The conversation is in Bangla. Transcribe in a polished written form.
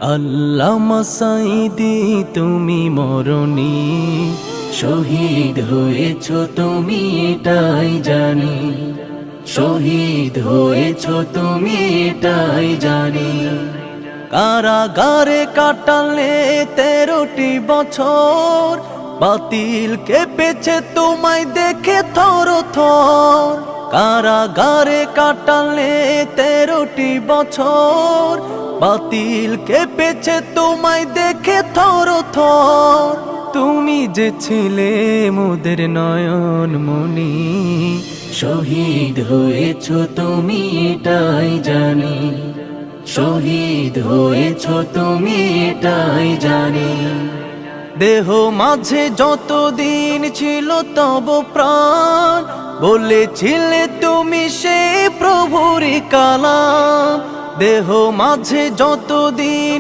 আল্লামা সাঈদী তুমি মরণী, শহীদ হয়েছ তুমি এটাই জানি, শহীদ হয়েছ তুমি এটাই জানি। কারাগারে কাটালে 13টি বছর, বাতিল কেঁপেছে তোমায় দেখে থর থর। কারাগারে কাটালে 13টি বছর, বাতিল কেঁপেছে তোমায় দেখে থর থর। তুমি যে ছিলে মোদের নয়ন মনি, শহীদ হয়েছ তুমি এটাই জানি, শহীদ হয়েছ তুমি এটাই জানি। দেহ মাঝে যতদিন ছিল তব প্রাণ, বলেছিলে তুমি সে প্রভুরই কালাম। দেহ মাঝে যতদিন